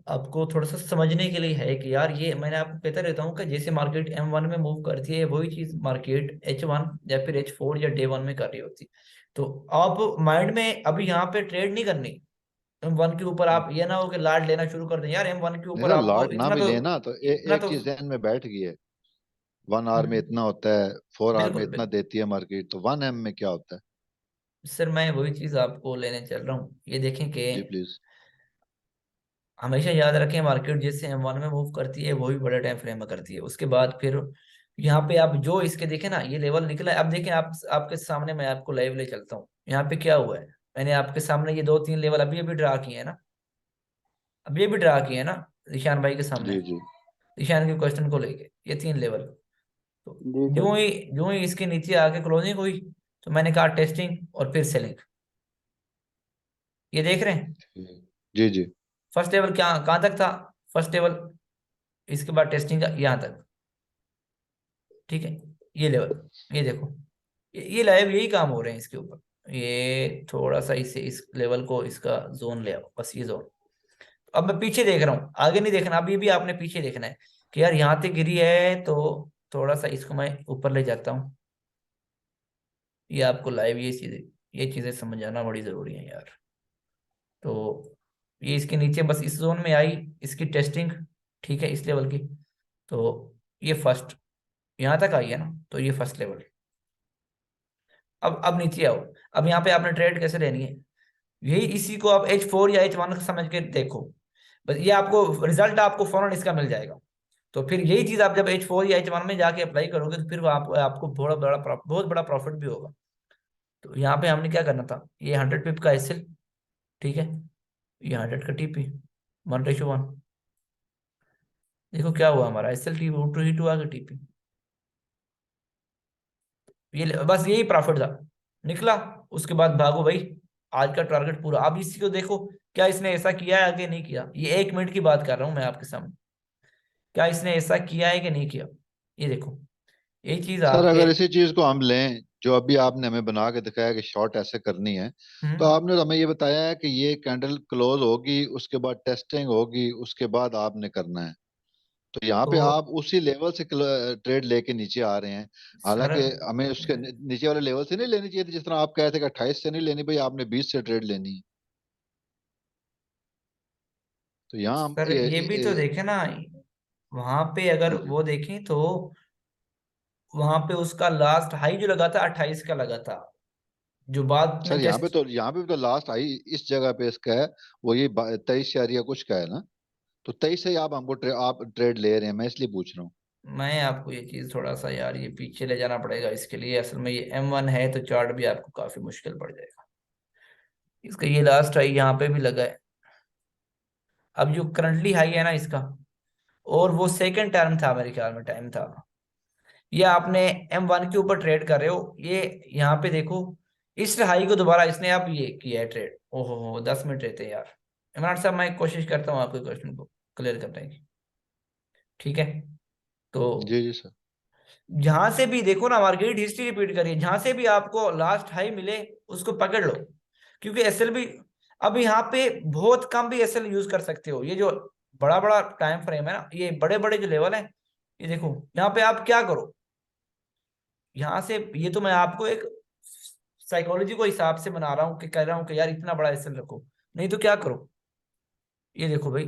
आपको थोड़ा सा समझने के लिए है कि यार ये मैंने आपको कहता रहता हूँ कि जैसे मार्केट M1 में मूव करती है वही चीज मार्केट H1 या फिर H4 या डे 1 में कर रही होती। तो आप माइंड में अभी यहाँ पे ट्रेड नहीं करनी M1 के ऊपर। आप ये ना हो कि लाट लेना शुरू कर दें यार M1 के नहीं ऊपर ना, आपको लॉट ना भी लेना तो इतना एक तो चीज जहन में बैठ गई है। 1 आवर में हम्म, इतना होता है, 4 आवर में बिल्कुल इतना देती है मार्केट, तो 1 M में क्या होता है? सर मैं वही चीज आपको लेने चल रहा हूँ। ये देखें कि जी प्लीज। हमेशा याद रखें मार्केट जैसे M1 में मूव करती है वो भी बड़े टाइम फ्रेम में करती है। उसके बाद फिर यहाँ पे आप जो इसके देखें ना ये लेवल निकला है। अब देखें आप आपके सामने मैं आपको लाइव ले चलता हूँ यहाँ पे क्या हुआ है। मैंने आपके सामने ये 2-3 लेवल अभी अभी ड्रा किए हैं ना, अभी अभी ड्रा किए हैं ना ईशान भाई के सामने, जी जी ईशान के क्वेश्चन को लेके ये 3 लेवल। तो जी सर। जो ही इसके नीचे आके क्लोजिंग हुई तो मैंने कहा टेस्टिंग और फिर सेलिंग। ये देख रहे हैं जी जी। फर्स्ट लेवल क्या कहाँ तक था, फर्स्ट लेवल इसके बाद टेस्टिंग का यहाँ तक, ठीक है। ये लेवल ये देखो ये लाइव यही काम हो रहे हैं इसके ऊपर। ये थोड़ा सा इसे इस लेवल को इसका जोन ले आओ, बस ये जोन। अब मैं पीछे देख रहा हूँ आगे नहीं देखना, अभी भी आपने पीछे देखना है कि यार यहाँ तक गिरी है तो थोड़ा सा इसको मैं ऊपर ले जाता हूँ। ये आपको लाइव ये चीजें समझाना बड़ी जरूरी है यार। तो ये इसके नीचे बस इस जोन में आई इसकी टेस्टिंग, ठीक है इस लेवल की। तो ये फर्स्ट यहाँ तक आई है ना, तो ये फर्स्ट लेवल। अब नीचे आओ। अब यहाँ पे आपने ट्रेड कैसे लेनी है, यही इसी को आप H4 या H1 समझ के देखो। बस ये आपको रिजल्ट आपको फौरन इसका मिल जाएगा। तो फिर यही चीज आप जब H4 या H1 में जाके अप्लाई करोगे तो फिर वो आपको बहुत बड़ा प्रॉफिट भी होगा। तो यहाँ पे हमने क्या करना था, ये 100 पिप का एसएल, ठीक है, ये 100 का टीपी 1:1। देखो क्या हुआ हमारा एसएल टी टू ही टू आ गया टीपी। बस यही प्रॉफिट था, निकला। उसके बाद भागो भाई, आज का टारगेट पूरा। अब इसी को देखो क्या इसने ऐसा किया है आगे नहीं किया। ये 1 मिनट की बात कर रहा हूं मैं आपके सामने, क्या इसने ऐसा किया है कि नहीं किया। ये देखो यही चीज सर आपके अगर इसी चीज को हम लें जो अभी आपने हमें बना के दिखाया कि शॉर्ट ऐसे करनी है, तो हम्म आपने तो हमें ये बताया है कि ये कैंडल क्लोज होगी, उसके बाद टेस्टिंग होगी, उसके बाद आपने करना है। तो यहाँ पे तो आप उसी लेवल से ट्रेड लेके नीचे आ रहे हैं। सर हालांकि हमें उसके नीचे वाले लेवल से नहीं लेनी चाहिए थी, जिस तरह आप कहे थे कि 28 से नहीं लेनी भाई, आपने 20 से ट्रेड लेनी है। तो यहाँ हम सर ये भी तो देखे ना, वहां पे अगर जी जी। वो देखें तो वहां पे उसका लास्ट हाई जो लगा था 28 का लगा था, जो बाद में सर जस्ट यहाँ पे भी तो लास्ट आई इस जगह पे इसका है, वो ये 23 या कुछ का है ना। तो 23 से ही आप हमको आप ट्रेड ले रहे हैं, मैं इसलिए पूछ रहा हूँ। मैं आपको ये चीज थोड़ा सा यार ये पीछे ले जाना पड़ेगा इसके लिए। असल में ये M1 है तो चार्ट भी आपको काफी मुश्किल पड़ जाएगा। इसका ये लास्ट हाई यहाँ पे भी लगा है, अब जो करंटली हाई है ना इसका, और वो सेकंड टर्म था मेरे ख्याल में टाइम था। ये आपने M1 के ऊपर ट्रेड कर रहे हो, ये यहाँ पे देखो इस हाई को दोबारा इसने अब ये किया है ट्रेड। ओहो हो 10 मिनट रहते हैं यार। इमरान साहब मैं कोशिश करता हूँ आपके क्वेश्चन को क्लियर करने की, ठीक है। तो जी जी सर। जहां से भी देखो ना मार्केट हिस्ट्री रिपीट करिए, जहां से भी आपको लास्ट हाई मिले उसको पकड़ लो। क्योंकि एसएल भी अब यहाँ पे बहुत कम भी एसएल यूज कर सकते हो। ये जो बड़ा बड़ा टाइम फ्रेम है ना, ये बड़े बड़े जो लेवल है, ये देखो यहाँ पे आप क्या करो, यहाँ से ये तो मैं आपको एक साइकोलॉजी को हिसाब से बना रहा हूँ कि कह रहा हूँ कि यार इतना बड़ा एसएल रखो, नहीं तो क्या करो। ये देखो भाई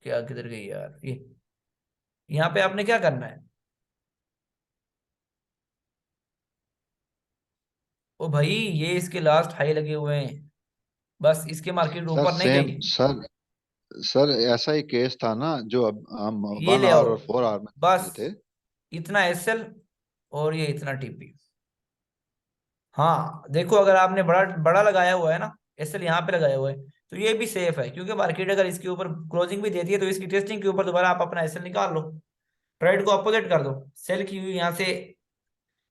क्या किधर गई यार ये, यहाँ पे आपने क्या करना है, ओ भाई ये इसके लास्ट हाई लगे हुए हैं, बस इसके मार्केट सर ऊपर नहीं सेम गई। सर, सर ऐसा ही केस था ना जो अब हम ये वन ले आओ आवर और 4 आवर में बस, देख रहे थे। इतना एसएल और ये इतना टीपी। हाँ देखो अगर आपने बड़ा बड़ा लगाया हुआ है ना एसएल यहाँ पे लगाया हुआ है तो ये भी सेफ है। क्योंकि मार्केट अगर इसके ऊपर क्लोजिंग भी देती है तो इसकी टेस्टिंग के ऊपर दोबारा आप अपना एसएल निकाल लो, ट्रेड को अपोजिट कर दो, सेल की हुई यहाँ से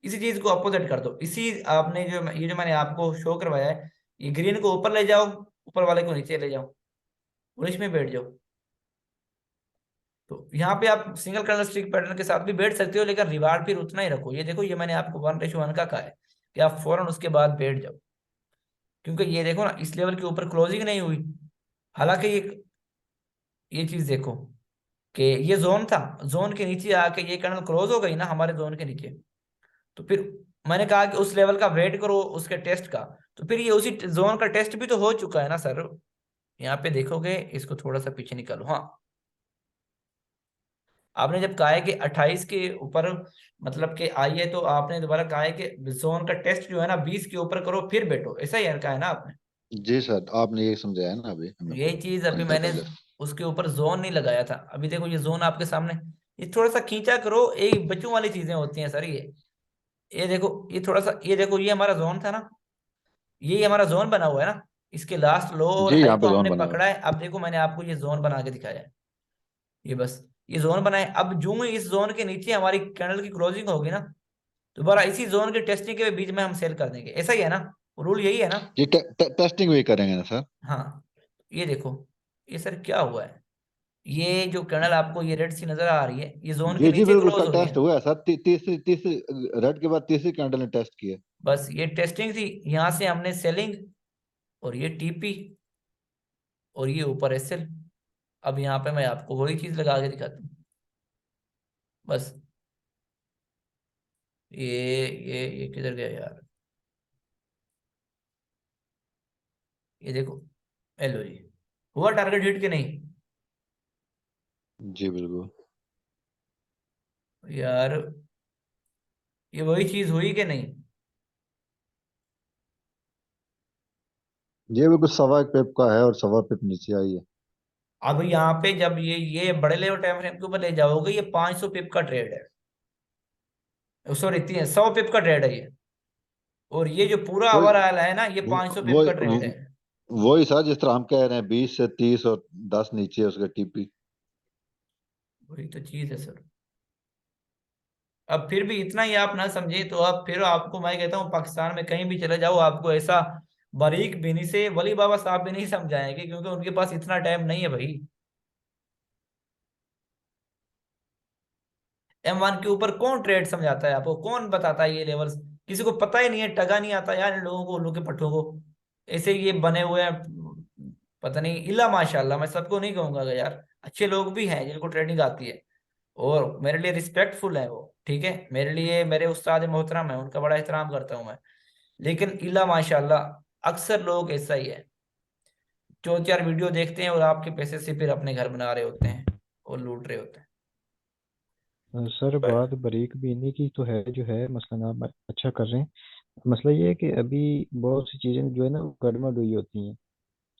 इसी चीज को अपोजिट कर दो। इसी आपने जो ये जो मैंने आपको शो करवाया है, ये ग्रीन को ऊपर ले जाओ, ऊपर वाले को नीचे ले जाओ और इसमें बैठ जाओ। तो यहाँ पे आप सिंगल कर्नल स्ट्रिक पैटर्न के साथ भी बैठ सकते हो, लेकिन रिवार्ड फिर उतना ही रखो। ये देखो ये मैंने आपको 1:1 का कहा है कि आप फौरन उसके बाद बैठ जाओ। क्योंकि ये देखो ना इस लेवल के ऊपर क्लोजिंग नहीं हुई, हालांकि ये चीज देखो कि ये जोन था, जोन के नीचे आके ये कैंडल क्लोज हो गई ना हमारे जोन के नीचे, तो फिर मैंने कहा कि उस लेवल का वेट करो उसके टेस्ट का, तो फिर ये उसी जोन का टेस्ट भी तो हो चुका है ना सर। यहाँ पे देखोगे, इसको थोड़ा सा पीछे निकालो, हाँ। आपने जब कहा है कि 28 के ऊपर मतलब कि आइए, तो आपने दोबारा कहा है कि जोन का टेस्ट जो है ना 20 के ऊपर करो फिर बैठो, ऐसा ही कहा है ना आपने। जी सर, आपने ये समझाया ना अभी हमें यही कुछ चीज अभी घंटा मैंने पहले। उसके ऊपर जोन नहीं लगाया था। अभी देखो ये जोन आपके सामने, ये थोड़ा सा खींचा करो, एक बच्चों वाली चीजें होती हैं सर ये देखो, ये थोड़ा सा, ये देखो ये हमारा जोन था ना, यही हमारा जोन बना हुआ है ना, इसके लास्ट लो और जी, हाई यहाँ को पे जोन हमने बना हुआ पकड़ा है। अब देखो मैंने आपको ये जोन बना के दिखाया है, ये बस ये जोन बनाए। अब जो ही इस जोन के नीचे हमारी कैंडल की क्लोजिंग होगी ना, दोबारा इसी जोन के टेस्टिंग के बीच में हम सेल कर देंगे, ऐसा ही है ना, रूल यही है ना। है। जी, टेस्टिंग भी करेंगे ना सर? हाँ, ये देखो, ये सर क्या हुआ है, ये जो कैंडल आपको ये रेड सी नजर आ रही है, ये जोन के जी जी, नीचे बिल्कुल, क्लोज कल हुई है। टेस्ट हुआ है सर। तीसरी तीसरी रेड के बाद तीसरी कैंडल ने टेस्ट किया। बस ये टेस्टिंग थी, यहाँ से हमने सेलिंग, और ये टीपी, और ये ऊपर एसएल। अब यहाँ पे मैं आपको वही चीज लगा के दिखाता हूँ, बस ये किधर गया यार, ये देखो, एलो जी, हुआ टारगेट हिट के नहीं जी बिल्कुल। यार, ये वही चीज हुई कि नहीं। ये भी कुछ सवा एक पिप का है और सवा पिप नीचे आई है। अब यहाँ पे जब ये बड़े लेवल टाइम फ्रेम के ऊपर ले जाओगे, ये 500 पिप का ट्रेड है, सॉरी 100 पिप का ट्रेड है ये, और ये जो पूरा वही ओवर आया है ना, ये 500 पिप वही का ट्रेड है। वही सर, जिस तरह हम कह रहे हैं 20 से 30 और 10 नीचे उसका टीपी। वही तो चीज है सर। अब फिर भी इतना ही आप ना समझे तो अब फिर आपको मैं कहता हूँ, पाकिस्तान में कहीं भी चले जाओ, आपको ऐसा बारीक बीनी से वली बाबा साहब भी नहीं समझाएंगे, क्योंकि उनके पास इतना टाइम नहीं है भाई। M1 के ऊपर कौन ट्रेड समझाता है आपको, कौन बताता है ये लेवल्स, किसी को पता ही नहीं है, टगा नहीं आता यार इन लोगों को, उल्लू के पट्टों को, ऐसे ये बने हुए हैं। पता नहीं, इल्ला माशाल्लाह, मैं सबको नहीं कहूंगा यार, अच्छे लोग भी हैं जिनको ट्रेडिंग आती है, और मेरे लिए रिस्पेक्टफुल है वो, ठीक है, मेरे लिए मेरे उस्ताद मोहतरम है, उनका बड़ा एहतराम करता हूँ मैं। लेकिन इल्ला माशाल्लाह अक्सर लोग ऐसा ही है, 4 4 वीडियो देखते हैं और आपके पैसे से फिर अपने घर बना रहे होते हैं और लूट रहे होते सर हैं। बात बारीक बीनी की तो है जो है, मसलन आप अच्छा कर रहे हैं। मसला ये है कि अभी बहुत सी चीज़ें जो है ना वो गड़बड़ हुई होती हैं,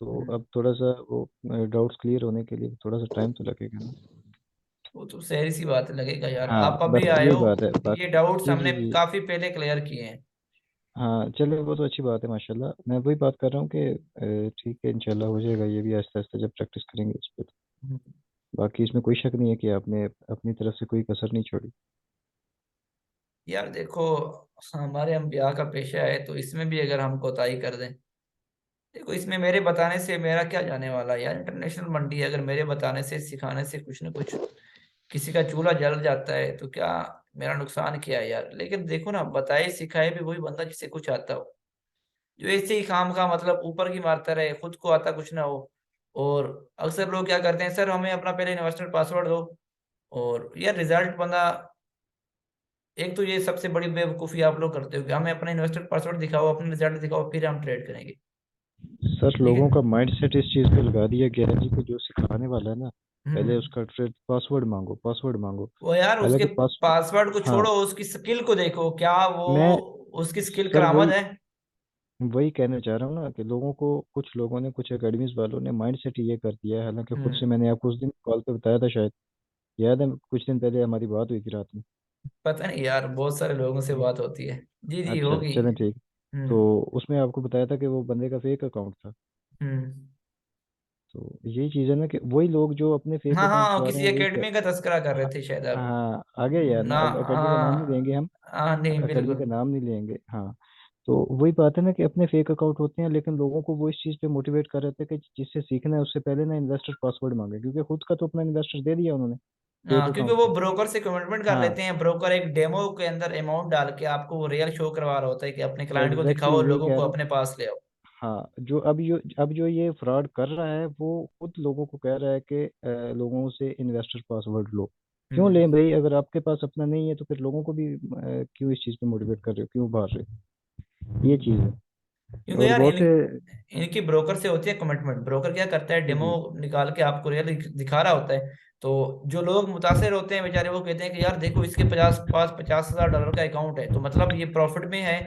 तो हम्म, अब थोड़ा सा वो डाउट्स क्लियर होने के लिए थोड़ा सा टाइम तो लगेगा ना। वो तो सहरी सी बात लगेगा यार, हाँ आप अभी बस आए यही हो, बात है ये बाकी। डाउट्स जी जी हमने जी। काफी पहले क्लियर किए हैं। हाँ चलो वो तो अच्छी बात है माशाल्लाह, मैं वही बात कर रहा हूँ कि ठीक है इंशाल्लाह हो जाएगा ये भी आहिस्ता आहिस्ता जब प्रैक्टिस करेंगे इस पे तो। हम्म। बाकी इसमें कोई शक नहीं है कि आपने अपनी तरफ से कोई कसर नहीं छोड़ी। यार देखो, हमारे हम ब्याह का पेशा है, तो इसमें भी अगर हम कोताही कर दें, देखो इसमें मेरे बताने से मेरा क्या जाने वाला है यार, इंटरनेशनल मंडी है, अगर मेरे बताने से सिखाने से कुछ ना कुछ किसी का चूल्हा जल जाता है तो क्या, मेरा नुकसान क्या है यार। लेकिन देखो ना, बताए सिखाए भी वही बंदा जिसे कुछ आता हो, जो ऐसे ही खाम खा मतलब ऊपर की मारता रहे, खुद को आता कुछ ना हो। और अक्सर लोग क्या करते हैं, सर हमें अपना पहले इन्वेस्टर पासवर्ड दो, और यार रिजल्ट बंदा, एक तो ये सबसे बड़ी बेवकूफ़ी आप लोग करते हो कि हमें अपना इन्वेस्टर पासवर्ड दिखाओ, अपना रिजल्ट दिखाओ, फिर हम ट्रेड करेंगे। सर ठीक है। लोगों का माइंडसेट इस चीज़ पे लगा दिया गया है जी कि जो सिखाने वाला है ना, पहले हम्म। उसका पासवर्ड मांगो पासवर्ड मांगो। वो यार उसके हालांकि पास पासवर्ड को हाँ छोड़ो, उसकी स्किल को देखो, क्या वो मैं उसकी स्किल सर करामद वही है। वही कहना चाह रहा हूँ ना कि लोगों को, कुछ लोगों ने, कुछ एकेडमीज वालों ने माइंड सेट ये कर दिया है। हालांकि खुद से हम्म। मैंने आपको उस दिन कॉल पे बताया था शायद, याद है कुछ दिन पहले हमारी बात हुई थी रात में। पता नहीं यार, बहुत सारे लोगों से बात होती है। जी जी अच्छा होगी। चलें ठीक। तो हम्म। उसमें आपको बताया था कि वो बंदे का फेक अकाउंट था। हम्म। तो यही चीज़ है ना कि वही लोग जो अपने फेक हाँ अकाउंट हाँ, चला रहे किसी हैं वही कर। एकेडमी का तस्करा कर रहे हाँ थे शायद आप। हाँ, आगे यार ना, ना, अब एकेडमी का नाम नहीं लेंगे हम। हाँ हाँ, नहीं एकेडमी का बिल्कुल। नाम नहीं लेंगे हाँ। तो वही बात है ना कि अपने फेक अकाउंट होते हैं, लेकिन लोगों को वो इस चीज़ पे मोटिवेट कर रहे थे कि जिससे सीखना है उससे पहले ना इन्वेस्टर पासवर्ड मांगे, क्योंकि खुद का तो अपना इन्वेस्टर दे दिया उन्होंने फेक हाँ, क्योंकि अकाउंट वो पे। ब्रोकर से कमिटमेंट कर हाँ लेते हैं, ब्रोकर एक डेमो के अंदर अमाउंट डाल के आपको वो रियल शो करवा रहा होता है कि अपने क्लाइंट को एग्जैक्टली दिखाओ, यही लोगों कह को रहा हूँ। अपने पास ले आओ। हाँ, अब जो ये फ्रॉड कर रहा है वो खुद लोगों को कह रहा है कि लोगों से इन्वेस्टर पासवर्ड लो। क्यों हम्म। लें भाई? अगर आपके पास अपना नहीं है तो फिर लोगों को भी क्यों इस चीज़ पे मोटिवेट कर रहे हो, क्यों भार रहे हो? ये चीज़ है। क्योंकि और यार बहुत से। इनकी ब्रोकर से होती है कमिटमेंट। ब्रोकर क्या करता है, जी डेमो जी निकाल के आपको रियल दिखा रहा होता है। तो जो लोग मुतासिर होते हैं बेचारे, वो कहते हैं कि यार देखो इसके 50,000 का अकाउंट है, तो मतलब ये प्रॉफिट में है।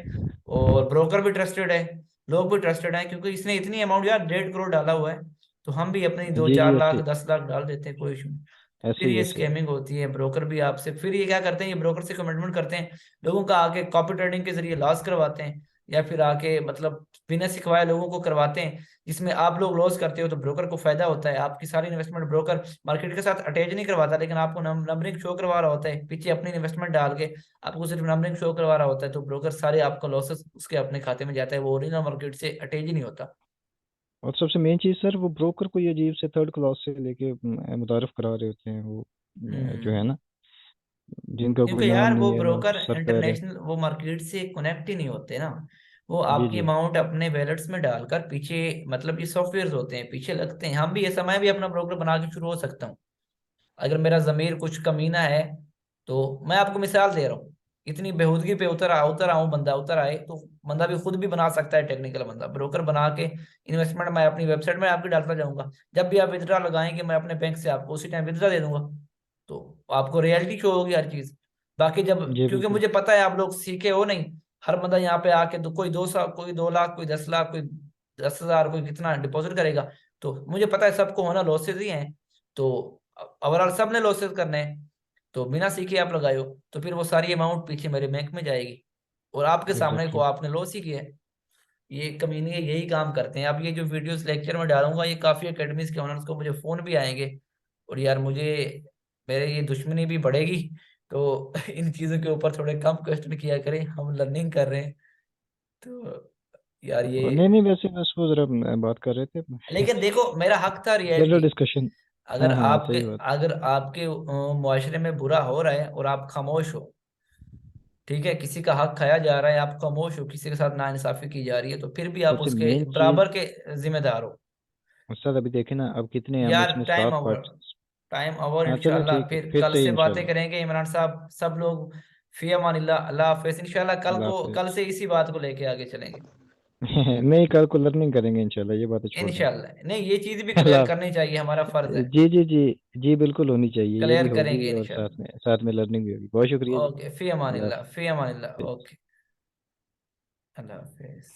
और ब्रोकर भी ट्रस्टेड है, लोग भी ट्रस्टेड हैं, क्योंकि इसने इतनी अमाउंट यार 1.5 करोड़ डाला हुआ है। तो हम भी अपनी दो जी चार जी, लाख ऐसे 10 लाख डाल देते हैं, कोई इशू नहीं। तो ऐसे फिर ही ये ऐसे ही। स्कैमिंग होती है। ब्रोकर भी आपसे फिर ये क्या करते हैं, ये ब्रोकर से कमिटमेंट करते हैं, लोगों का आके कॉपी ट्रेडिंग के जरिए लॉस करवाते हैं, या फिर आके मतलब बिना सिखवाए लोगों को करवाते हैं, जिसमें आप लोग लॉस करते हो तो ब्रोकर को फायदा होता है। आपकी सारी इन्वेस्टमेंट ब्रोकर मार्केट के साथ अटैच नहीं करवाता, लेकिन आपको नंबरिंग शो करवा रहा होता है पीछे अपनी इन्वेस्टमेंट डाल के, आपको सिर्फ नंबरिंग शो करवा रहा होता है। तो ब्रोकर सारे आपका लॉसेस उसके अपने खाते में जाता है, वो ओरिजिनल मार्केट से अटैच ही नहीं होता। और सबसे मेन चीज़ सर, वो ब्रोकर को ये अजीब से थर्ड क्लास से लेके मुतारफ करा रहे होते हैं वो, जो है हम्म। ना, जिनका कोई क्योंकि नाम यार वो नहीं है ना ब्रोकर सर पैर है। इंटरनेशनल वो मार्केट से कनेक्ट ही नहीं होते ना। वो जी आपकी जी अमाउंट अपने वैलेट्स में डालकर पीछे, मतलब ये सॉफ्टवेयर होते हैं पीछे लगते हैं। हम भी ऐसा, मैं भी अपना ब्रोकर बना के शुरू हो सकता हूँ अगर मेरा जमीर कुछ कमीना है। तो मैं आपको मिसाल दे रहा हूँ, इतनी बेहूदगी पे उतर आऊं, बंदा उतर आए तो बंदा भी खुद भी बना सकता है, टेक्निकल बंदा ब्रोकर बना के इन्वेस्टमेंट मैं अपनी वेबसाइट में आपकी डालता जाऊंगा। जब भी आप विड्रा लगाएंगे मैं अपने बैंक से आपको उसी टाइम विड्रा दे दूंगा। तो आपको रियलिटी शो होगी हर चीज। बाकी जब, जी क्योंकि बिल्कुल। मुझे पता है आप लोग सीखे हो नहीं। हर बंदा यहाँ पे आके कोई 2 साल, कोई 2 लाख, कोई 10 लाख, कोई 10,000, कोई कितना डिपॉजिट करेगा। तो मुझे पता है सबको होना लॉसेज ही हैं। तो ओवरऑल सब ने लॉसेस करने हैं। तो बिना सीखे आप लगाए हो तो फिर वो सारी अमाउंट पीछे मेरे बैंक में जाएगी, और आपके सामने को एग्जैक्टली। आपने लॉस ही किया है। ये कमीने यही काम करते हैं। अब ये जो वीडियोस लेक्चर में डालूंगा, ये काफी एकेडमीज के ओनर्स को मुझे फोन भी आएंगे, और यार मुझे मेरे ये दुश्मनी भी बढ़ेगी। तो इन चीजों के ऊपर थोड़े कम क्वेश्चन किया करें, हम लर्निंग कर रहे हैं। तो यार ये, नहीं नहीं, वैसे बस वो जरा बात कर रहे थे। लेकिन देखो मेरा हक था जनरल रियलिटी। डिस्कशन। अगर हाँ हाँ, आपके सही बात। अगर आपके मुआशरे में बुरा हो रहा है और आप खामोश हो, ठीक है, किसी का हक खाया जा रहा है, आप खामोश हो, किसी के साथ नाइंसाफी की जा रही है, तो फिर भी आप सबसे उसके मेन चीज, बराबर के जिम्मेदार हो। सर अभी देखे ना, अब कितने हम यार इसमें time 7 over, part. Time over. हाँ चलो इंशाल्लाह ठीक है, फिर फिर कल सही से बातें इंशाल्लाह। करेंगे इमरान साहब, सब लोग। फी अमानिल्लाह, अल्लाह हाफिज। इंशाल्लाह अल्लाह हाफिज। कल से इसी बात को लेके आगे चलेंगे। नहीं, कल को लर्निंग करेंगे इंशाल्लाह, ये बातें छोड़ दें। इंशाल्लाह नहीं, ये चीज भी क्लियर अल्लाह। करनी चाहिए, हमारा फर्ज है। जी जी जी। जी बिल्कुल होनी चाहिए, ये भी क्लियर होगी करेंगे और इंशाल्लाह। साथ में लर्निंग भी होगी। बहुत शुक्रिया जी। ओके, फी अल्लाह अमानिल्लाह, फी अमानिल्लाह। हाफिज। ओके, अल्लाह हाफिज।